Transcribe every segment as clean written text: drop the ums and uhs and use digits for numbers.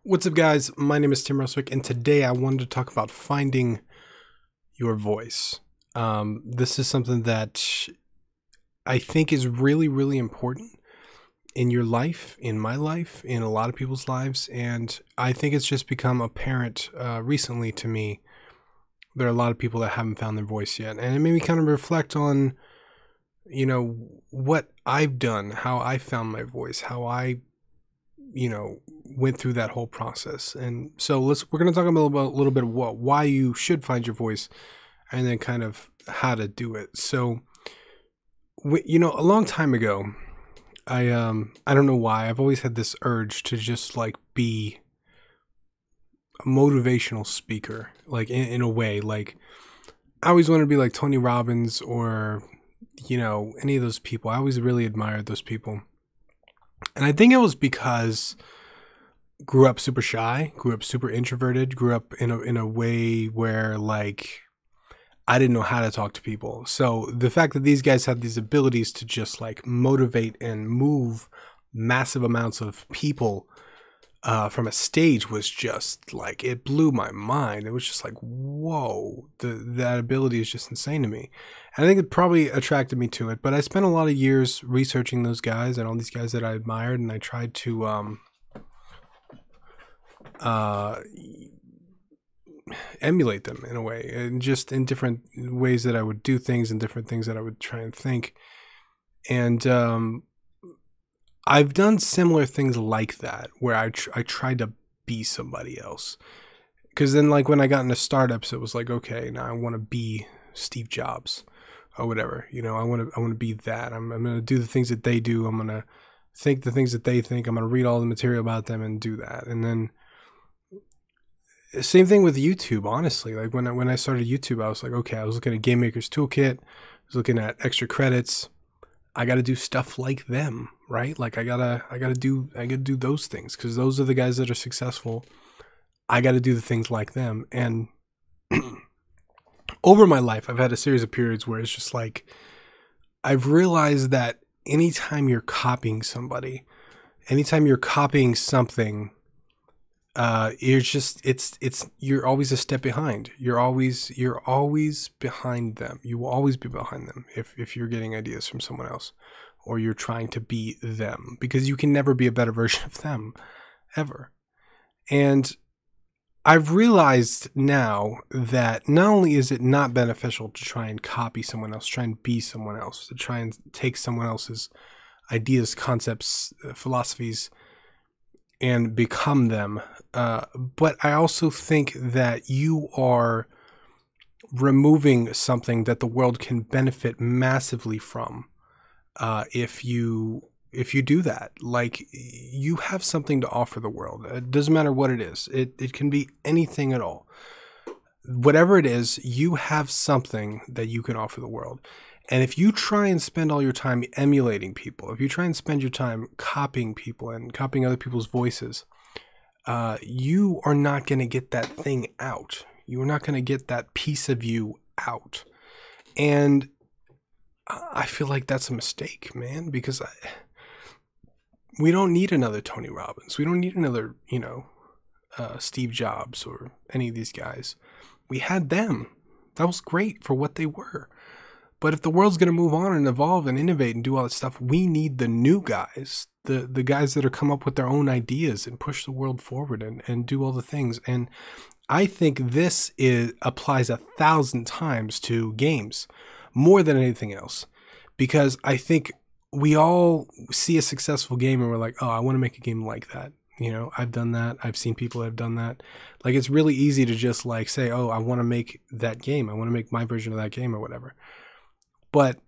What's up, guys? My name is Tim Roswick, and today I wanted to talk about finding your voice. This is something that I think is really, really important in your life, in my life, in a lot of people's lives, and I think it's just become apparent recently to me. There are a lot of people that haven't found their voice yet, and it made me kind of reflect on, what I've done, how I found my voice, how I went through that whole process. And so we're going to talk about a little bit of why you should find your voice, and then kind of how to do it. So, a long time ago, I don't know why, I've always had this urge to just like be a motivational speaker, like in a way. Like, I always wanted to be like Tony Robbins or, any of those people. I always really admired those people. And I think it was because grew up super shy, grew up super introverted, grew up in a way where like I didn't know how to talk to people. So the fact that these guys have these abilities to just like motivate and move massive amounts of people from a stage was just like, it blew my mind. It was just like, whoa, that ability is just insane to me. And I think it probably attracted me to it, but I spent a lot of years researching those guys and all these guys that I admired, and I tried to emulate them in a way, and just in different ways that I would do things and different things that I would try and think. And I've done similar things like that where I tried to be somebody else. Because then, like, when I got into startups, it was like, okay, now I want to be Steve Jobs or whatever. I want to be that. I'm going to do the things that they do. I'm going to think the things that they think. I'm going to read all the material about them and do that. And then same thing with YouTube, honestly. Like when I started YouTube, I was like, okay, I was looking at Game Maker's Toolkit. I was looking at extra credits. I got to do stuff like them, right? Like I gotta do those things because those are the guys that are successful. I got to do the things like them. And over my life, I've had a series of periods where it's just like, I've realized that anytime you're copying somebody, anytime you're copying something, you're always a step behind. You're always behind them. You will always be behind them if you're getting ideas from someone else or you're trying to be them, because you can never be a better version of them ever. And I've realized now that not only is it not beneficial to try and copy someone else, try and be someone else, to try and take someone else's ideas, concepts, philosophies, and become them. But I also think that you are removing something that the world can benefit massively from if you do that. Like, you have something to offer the world. It doesn't matter what it is. It can be anything at all. Whatever it is, you have something that you can offer the world. And if you try and spend all your time emulating people, if you try and spend your time copying people and copying other people's voices, you are not going to get that thing out. You are not going to get that piece of you out. And I feel like that's a mistake, man, because we don't need another Tony Robbins. We don't need another, Steve Jobs or any of these guys. We had them. That was great for what they were. But if the world's going to move on and evolve and innovate and do all that stuff, we need the new guys, the guys that are come up with their own ideas and push the world forward and do all the things. And I think this applies 1,000 times to games, more than anything else, because I think we all see a successful game and we're like, oh, I want to make a game like that. I've done that. I've seen people that have done that. Like, it's really easy to just like say, oh, I want to make that game. I want to make my version of that game or whatever. But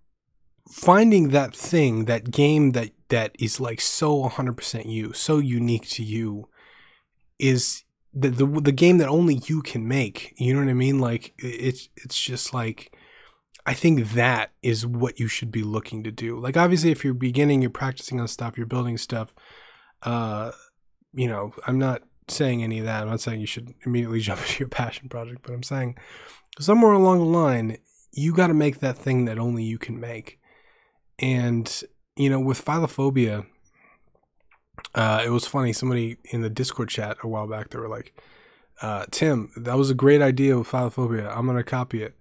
finding that thing, that game that is like so 100% you, so unique to you, is the game that only you can make. You know what I mean? Like, it's just like, I think that is what you should be looking to do. Like, obviously, if you're beginning, you're practicing on stuff, you're building stuff, I'm not saying any of that. I'm not saying you should immediately jump into your passion project, but I'm saying somewhere along the line, you got to make that thing that only you can make. And, with Philophobia, It was funny. Somebody in the Discord chat a while back, they were like, Tim, that was a great idea with Phylophobia. I'm going to copy it.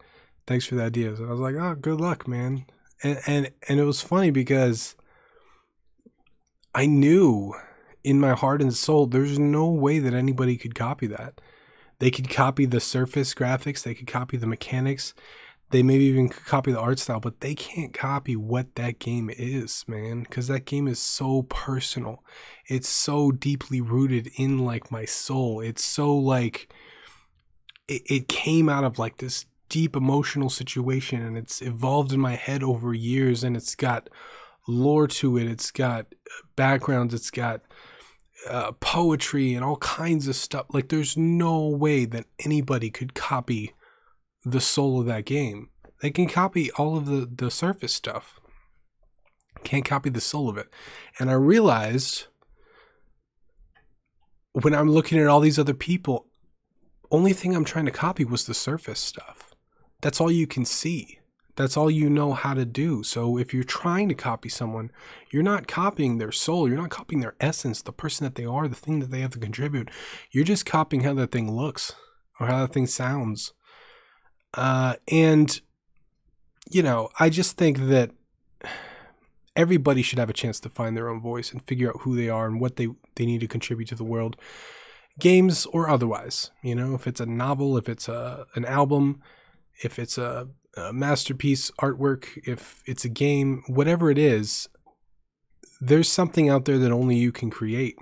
Thanks for the ideas. And I was like, oh, good luck, man. And it was funny because I knew in my heart and soul, there's no way that anybody could copy that. They could copy the surface graphics. They could copy the mechanics. They maybe even could copy the art style, but they can't copy what that game is, man, because that game is so personal. It's so deeply rooted in like my soul. It's so like it came out of like this deep emotional situation, and it's evolved in my head over years, and it's got lore to it. It's got backgrounds. It's got poetry and all kinds of stuff. Like there's no way that anybody could copy the soul of that game. They can copy all of the surface stuff. Can't copy the soul of it. And I realized when I'm looking at all these other people, only thing I'm trying to copy was the surface stuff. That's all you can see. That's all you know how to do. So if you're trying to copy someone, you're not copying their soul. You're not copying their essence, the person that they are, the thing that they have to contribute. You're just copying how that thing looks or how that thing sounds. And, you know, I just think that everybody should have a chance to find their own voice and figure out who they are and what they need to contribute to the world, games or otherwise. You know, if it's a novel, if it's an album, if it's a masterpiece artwork, if it's a game, whatever it is, there's something out there that only you can create.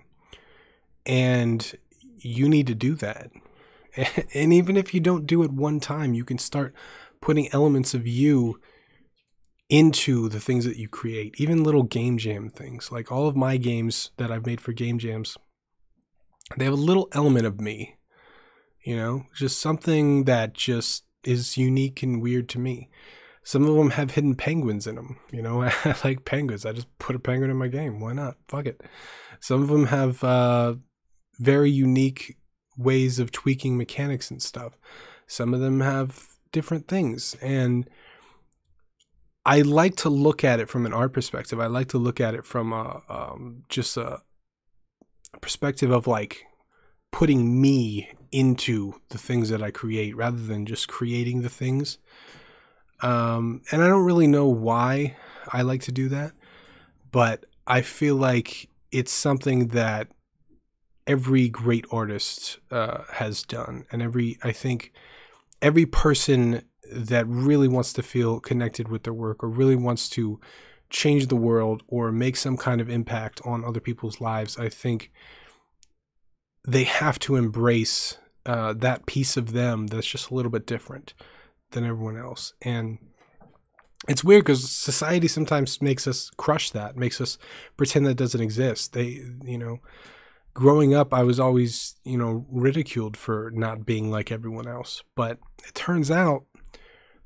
And you need to do that. And even if you don't do it one time, you can start putting elements of you into the things that you create, even little game jam things. Like all of my games that I've made for game jams, they have a little element of me, you know, just something that just is unique and weird to me. Some of them have hidden penguins in them. You know, I like penguins. I just put a penguin in my game. Why not? Fuck it. Some of them have very unique ways of tweaking mechanics and stuff. Some of them have different things. And I like to look at it from an art perspective. I like to look at it from just a perspective of like putting me into the things that I create rather than just creating the things. And I don't really know why I like to do that, but I feel like it's something that every great artist has done. And I think every person that really wants to feel connected with their work or really wants to change the world or make some kind of impact on other people's lives, I think they have to embrace that piece of them that's just a little bit different than everyone else. And it's weird because society sometimes makes us crush that, makes us pretend that doesn't exist. You know, growing up, I was always, you know, ridiculed for not being like everyone else. But it turns out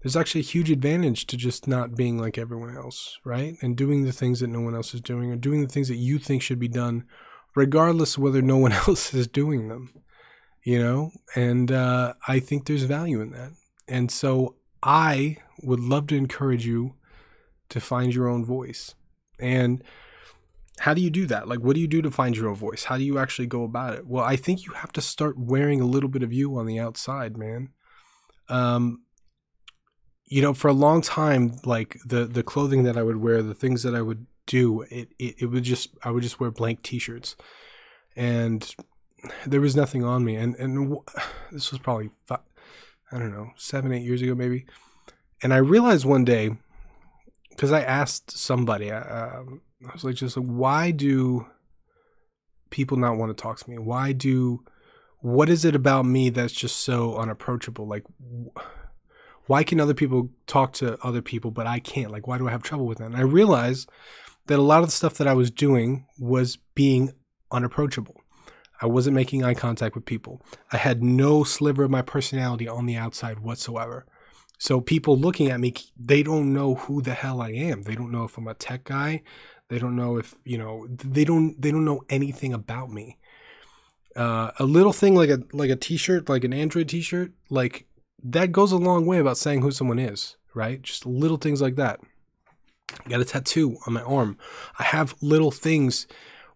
there's actually a huge advantage to just not being like everyone else, right? And doing the things that no one else is doing, or doing the things that you think should be done, regardless of whether no one else is doing them, you know? And I think there's value in that. And so I would love to encourage you to find your own voice. And how do you do that? Like, what do you do to find your own voice? How do you actually go about it? Well, I think you have to start wearing a little bit of you on the outside, man. You know, for a long time, like the clothing that I would wear, the things that I would do, it would just, I would just wear blank t-shirts and there was nothing on me. And this was probably, I don't know, 7-8 years ago, maybe. And I realized one day, because I asked somebody, I was like, just like, why do people not want to talk to me? What is it about me that's just so unapproachable? Like, why can other people talk to other people, but I can't? Like, why do I have trouble with that? And I realized that a lot of the stuff that I was doing was being unapproachable. I wasn't making eye contact with people. I had no sliver of my personality on the outside whatsoever. So people looking at me, they don't know who the hell I am. They don't know if I'm a tech guy. They don't know if, you know, they don't know anything about me. A little thing like a t-shirt, like an Android t-shirt, like that goes a long way about saying who someone is, right? Just little things like that. I got a tattoo on my arm. I have little things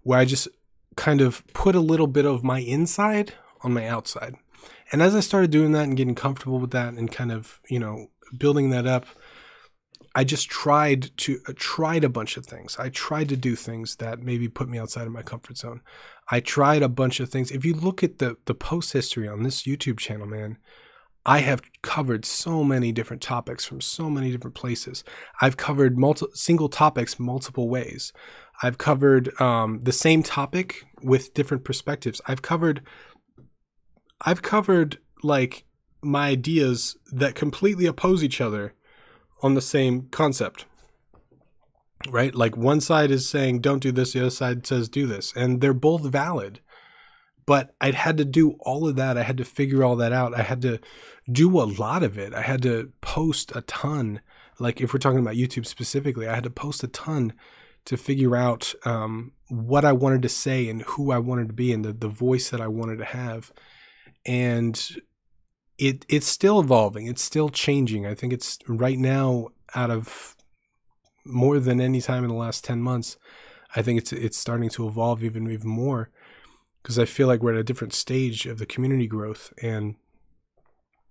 where I just kind of put a little bit of my inside on my outside. And as I started doing that and getting comfortable with that and kind of, building that up, I just tried a bunch of things. I tried to do things that maybe put me outside of my comfort zone. I tried a bunch of things. If you look at the post history on this YouTube channel, man, I have covered so many different topics from so many different places. I've covered single topics multiple ways. I've covered the same topic with different perspectives. I've covered like my ideas that completely oppose each other on the same concept, right? Like one side is saying don't do this, the other side says do this, and they're both valid. But I'd had to do all of that. I had to figure all that out. I had to do a lot of it. I had to post a ton. Like if we're talking about YouTube specifically, I had to post a ton to figure out what I wanted to say and who I wanted to be and the voice that I wanted to have. And it's still evolving. It's still changing. I think it's right now, out of more than any time in the last 10 months, I think it's starting to evolve even more, because I feel like we're at a different stage of the community growth, and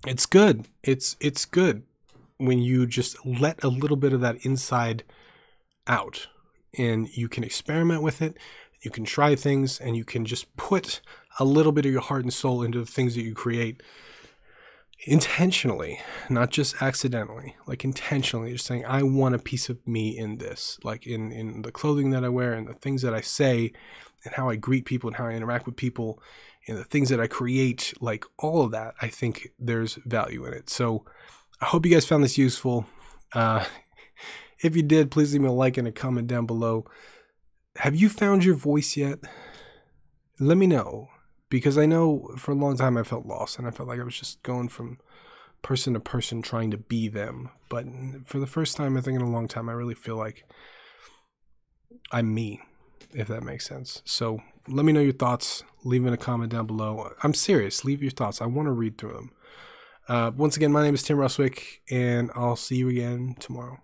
it's good. It's good when you just let a little bit of that inside out, and you can experiment with it. You can try things, and you can just put a little bit of your heart and soul into the things that you create intentionally, not just accidentally, like intentionally, just saying, I want a piece of me in this, like in the clothing that I wear and the things that I say and how I greet people and how I interact with people and the things that I create, like all of that. I think there's value in it. So I hope you guys found this useful. If you did, please leave me a like and a comment down below. Have you found your voice yet? Let me know. Because I know for a long time I felt lost, and I felt like I was just going from person to person trying to be them. But for the first time, I think in a long time, I really feel like I'm me, if that makes sense. So let me know your thoughts. Leave in a comment down below. I'm serious. Leave your thoughts. I want to read through them. Once again, my name is Tim Ruswick, and I'll see you again tomorrow.